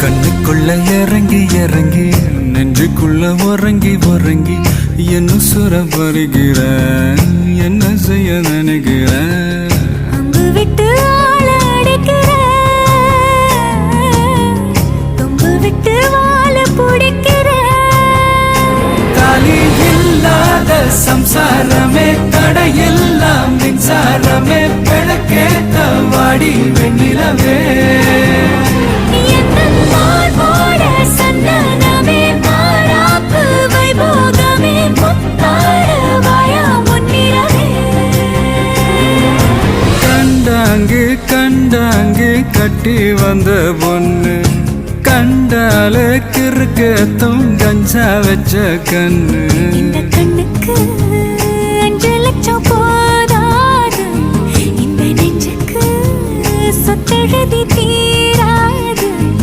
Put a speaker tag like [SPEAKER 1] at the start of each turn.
[SPEAKER 1] கண்ணுக்குள்ள இறங்கி இறங்கி நெஞ்சுக்குள்ள உறங்கி உறங்கி என்ன சுர வருகிற என்ன செய்ய நினைக்கிற
[SPEAKER 2] அங்கு விட்டு ஆள அடிக்கிற தொங்கு விட்டு வாழ பிடிக்கிற
[SPEAKER 1] காலி இல்லாத சம்சாரமே தடையெல்லாம் மின்சாரமே பிழக்கேத்த வாடி வெண்ணிலவே கண்டாங்கு கட்டி வந்த பொண்ணு கண்டால கிறுக்கத்தும் கஞ்சா வச்ச கண்ணு